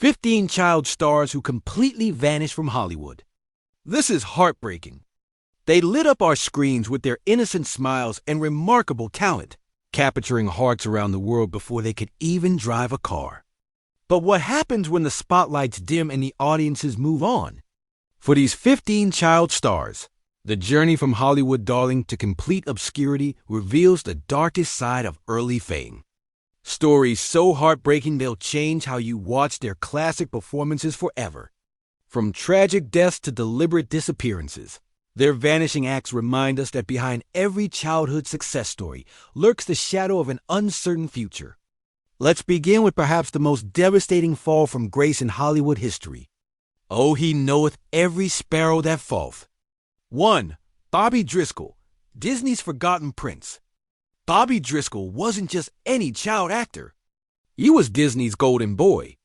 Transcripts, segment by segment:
15 child stars who completely vanished from Hollywood. This is heartbreaking. They lit up our screens with their innocent smiles and remarkable talent, capturing hearts around the world before they could even drive a car. But what happens when the spotlights dim and the audiences move on? For these 15 child stars, the journey from Hollywood darling to complete obscurity reveals the darkest side of early fame. Stories so heartbreaking they'll change how you watch their classic performances forever. From tragic deaths to deliberate disappearances, their vanishing acts remind us that behind every childhood success story lurks the shadow of an uncertain future. Let's begin with perhaps the most devastating fall from grace in Hollywood history. Oh, he knoweth every sparrow that falleth. 1. Bobby Driscoll, Disney's forgotten prince. Bobby Driscoll wasn't just any child actor. He was Disney's golden boy,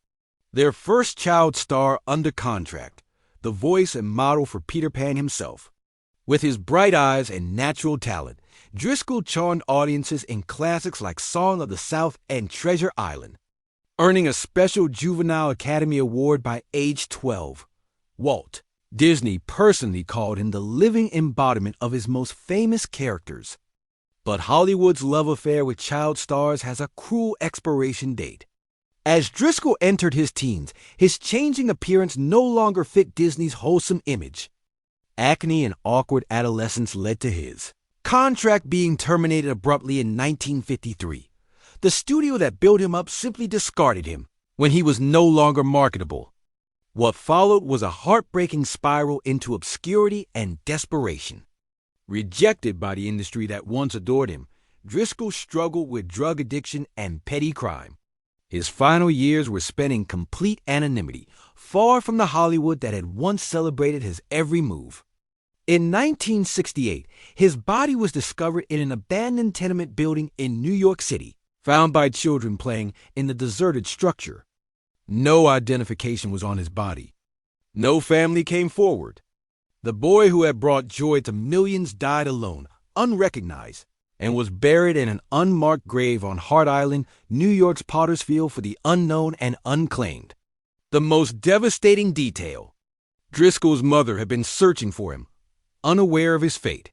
their first child star under contract, the voice and model for Peter Pan himself. With his bright eyes and natural talent, Driscoll charmed audiences in classics like Song of the South and Treasure Island. Earning a special Juvenile Academy Award by age 12, Walt Disney personally called him the living embodiment of his most famous characters. But Hollywood's love affair with child stars has a cruel expiration date. As Driscoll entered his teens, his changing appearance no longer fit Disney's wholesome image. Acne and awkward adolescence led to his contract being terminated abruptly in 1953. The studio that built him up simply discarded him when he was no longer marketable. What followed was a heartbreaking spiral into obscurity and desperation. Rejected by the industry that once adored him, Driscoll struggled with drug addiction and petty crime. His final years were spent in complete anonymity, far from the Hollywood that had once celebrated his every move. In 1968, his body was discovered in an abandoned tenement building in New York City, found by children playing in the deserted structure. No identification was on his body. No family came forward. The boy who had brought joy to millions died alone, unrecognized, and was buried in an unmarked grave on Hart Island, New York's Potter's Field for the unknown and unclaimed. The most devastating detail: Driscoll's mother had been searching for him, unaware of his fate.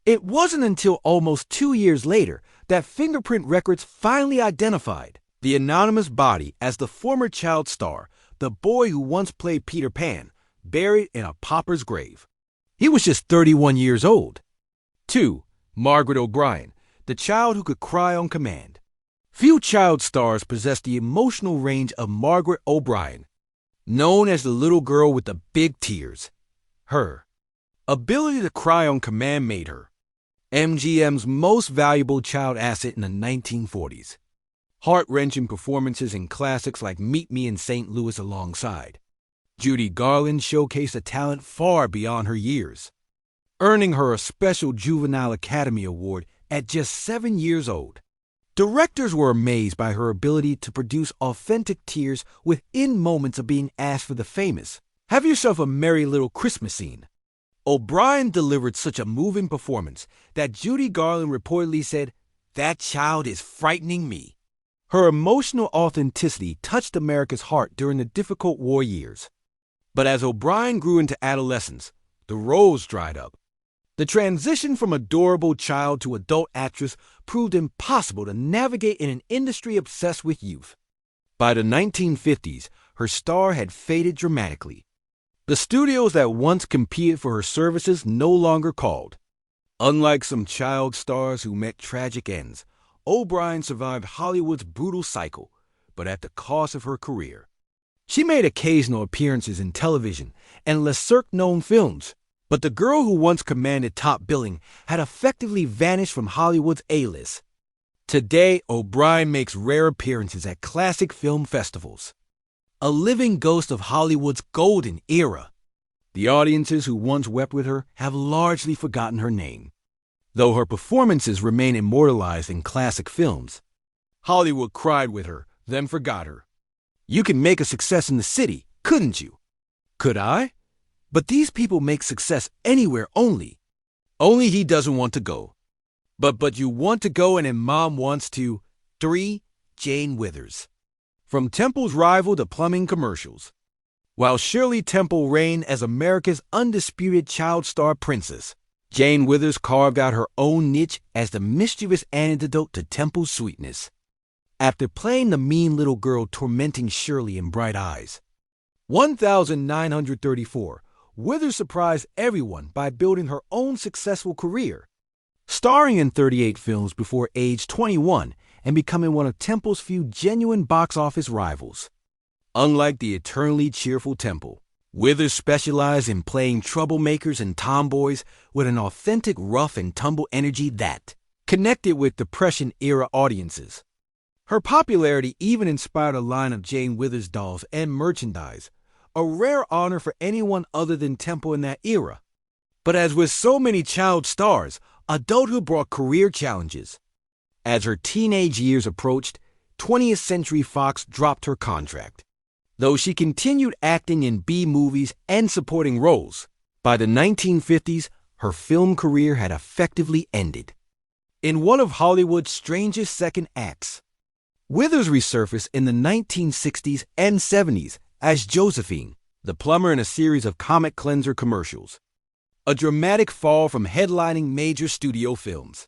It wasn't until almost 2 years later that fingerprint records finally identified the anonymous body as the former child star, the boy who once played Peter Pan, buried in a pauper's grave. He was just 31 years old. 2. Margaret O'Brien, the child who could cry on command. Few child stars possess the emotional range of Margaret O'Brien, known as the little girl with the big tears. Her ability to cry on command made her MGM's most valuable child asset in the 1940s. Heart-wrenching performances in classics like Meet Me in St. Louis alongside Judy Garland showcased a talent far beyond her years, earning her a special Juvenile Academy Award at just 7 years old. Directors were amazed by her ability to produce authentic tears within moments of being asked for the famous "Have yourself a merry little Christmas" scene. O'Brien delivered such a moving performance that Judy Garland reportedly said, "That child is frightening me." Her emotional authenticity touched America's heart during the difficult war years. But as O'Brien grew into adolescence, the roles dried up. The transition from adorable child to adult actress proved impossible to navigate in an industry obsessed with youth. By the 1950s, her star had faded dramatically. The studios that once competed for her services no longer called. Unlike some child stars who met tragic ends, O'Brien survived Hollywood's brutal cycle, but at the cost of her career. She made occasional appearances in television and lesser-known films, but the girl who once commanded top billing had effectively vanished from Hollywood's A-list. Today, O'Brien makes rare appearances at classic film festivals, a living ghost of Hollywood's golden era. The audiences who once wept with her have largely forgotten her name, though her performances remain immortalized in classic films. Hollywood cried with her, then forgot her. You could make a success in the city, couldn't you? Could I? But these people make success anywhere only. Only he doesn't want to go. But you want to go and then Mom wants to. 3. Jane Withers. From Temple's rival to plumbing commercials. While Shirley Temple reigned as America's undisputed child star princess, Jane Withers carved out her own niche as the mischievous antidote to Temple's sweetness. After playing the mean little girl tormenting Shirley in Bright Eyes, 1934, Withers surprised everyone by building her own successful career, starring in 38 films before age 21 and becoming one of Temple's few genuine box office rivals. Unlike the eternally cheerful Temple, Withers specialized in playing troublemakers and tomboys with an authentic rough-and-tumble energy that connected with Depression-era audiences. Her popularity even inspired a line of Jane Withers dolls and merchandise, a rare honor for anyone other than Temple in that era. But as with so many child stars, adulthood brought career challenges. As her teenage years approached, 20th Century Fox dropped her contract. Though she continued acting in B-movies and supporting roles, by the 1950s, her film career had effectively ended. In one of Hollywood's strangest second acts, Withers resurfaced in the 1960s and 70s as Josephine, the plumber in a series of Comet Cleanser commercials. A dramatic fall from headlining major studio films.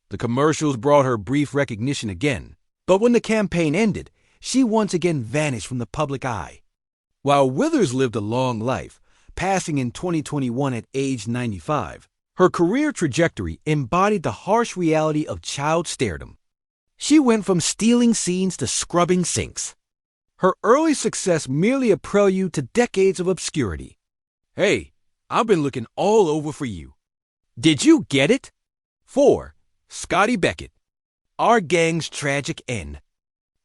The commercials brought her brief recognition again, but when the campaign ended, she once again vanished from the public eye. While Withers lived a long life, passing in 2021 at age 95, her career trajectory embodied the harsh reality of child stardom. She went from stealing scenes to scrubbing sinks. Her early success merely a prelude to decades of obscurity. Hey, I've been looking all over for you. Did you get it? 4. Scotty Beckett. Our gang's tragic end.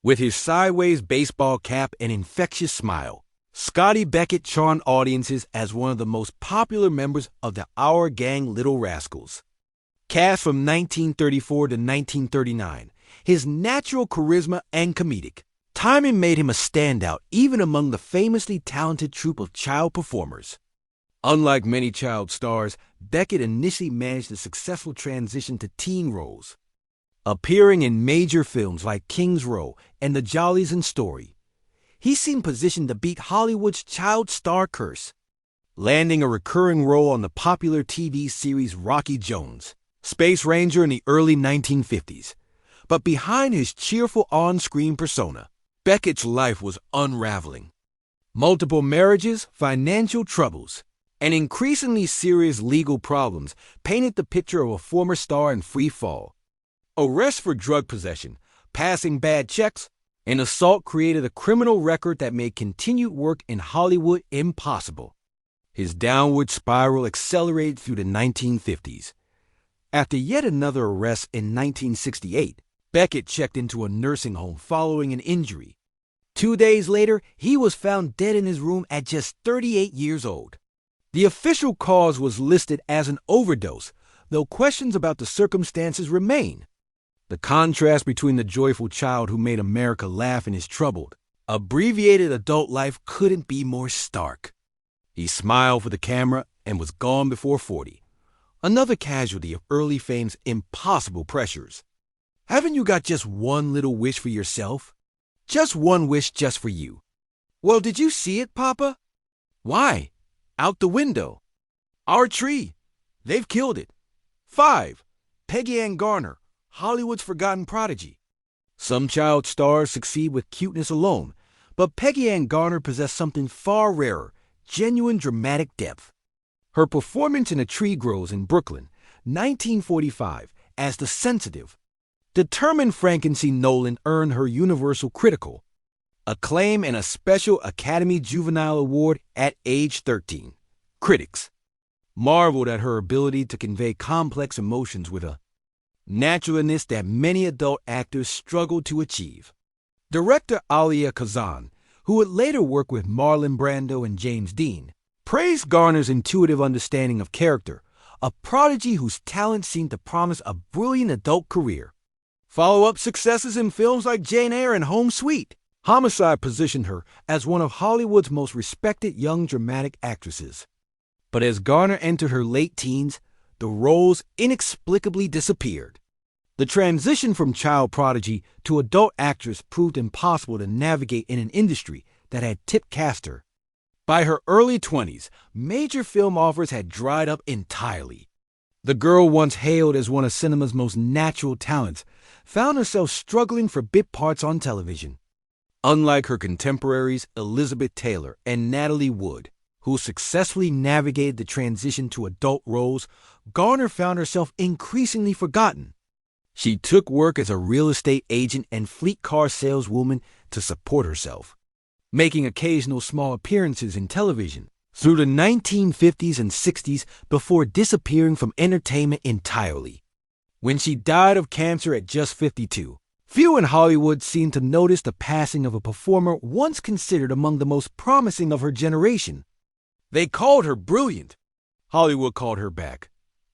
With his sideways baseball cap and infectious smile, Scotty Beckett charmed audiences as one of the most popular members of the Our Gang Little Rascals. Cast from 1934 to 1939, his natural charisma and comedic timing made him a standout even among the famously talented troupe of child performers. Unlike many child stars, Beckett initially managed a successful transition to teen roles. Appearing in major films like King's Row and The Jollies and Story, he seemed positioned to beat Hollywood's child star curse, landing a recurring role on the popular TV series Rocky Jones, Space Ranger in the early 1950s. But behind his cheerful on-screen persona, Beckett's life was unraveling. Multiple marriages, financial troubles, and increasingly serious legal problems painted the picture of a former star in free fall. Arrest for drug possession, passing bad checks, and assault created a criminal record that made continued work in Hollywood impossible. His downward spiral accelerated through the 1950s. After yet another arrest in 1968, Beckett checked into a nursing home following an injury. 2 days later, he was found dead in his room at just 38 years old. The official cause was listed as an overdose, though questions about the circumstances remain. The contrast between the joyful child who made America laugh and his troubled, abbreviated adult life couldn't be more stark. He smiled for the camera and was gone before 40, another casualty of early fame's impossible pressures. Haven't you got just one little wish for yourself? Just one wish just for you. Well, did you see it, Papa? Why? Out the window. Our tree. They've killed it. 5. Peggy Ann Garner, Hollywood's forgotten prodigy. Some child stars succeed with cuteness alone, but Peggy Ann Garner possessed something far rarer, genuine dramatic depth. Her performance in A Tree Grows in Brooklyn, 1945, as the sensitive, determined Frankenstein Nolan earned her universal critical acclaim and a special Academy Juvenile Award at age 13. Critics marveled at her ability to convey complex emotions with a naturalness that many adult actors struggled to achieve. Director Alia Kazan, who would later work with Marlon Brando and James Dean, praised Garner's intuitive understanding of character, a prodigy whose talent seemed to promise a brilliant adult career. Follow-up successes in films like Jane Eyre and Home Sweet Homicide positioned her as one of Hollywood's most respected young dramatic actresses. But as Garner entered her late teens, the roles inexplicably disappeared. The transition from child prodigy to adult actress proved impossible to navigate in an industry that had typecast her. By her early 20s, major film offers had dried up entirely. The girl, once hailed as one of cinema's most natural talents, found herself struggling for bit parts on television. Unlike her contemporaries Elizabeth Taylor and Natalie Wood, who successfully navigated the transition to adult roles, Garner found herself increasingly forgotten. She took work as a real estate agent and fleet car saleswoman to support herself, making occasional small appearances in television through the 1950s and 60s before disappearing from entertainment entirely. When she died of cancer at just 52, few in Hollywood seemed to notice the passing of a performer once considered among the most promising of her generation. They called her brilliant. Hollywood called her back.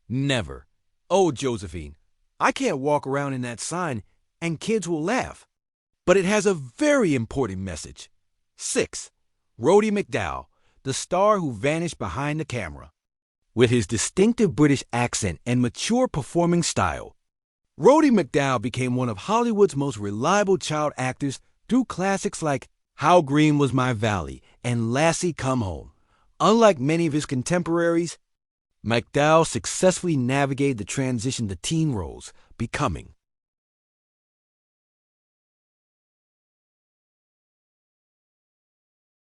Never. Oh, Josephine, I can't walk around in that sign and kids will laugh. But it has a very important message. 6. Roddy McDowall, the star who vanished behind the camera. With his distinctive British accent and mature performing style, Roddy McDowall became one of Hollywood's most reliable child actors through classics like How Green Was My Valley and Lassie Come Home. Unlike many of his contemporaries, McDowall successfully navigated the transition to teen roles, becoming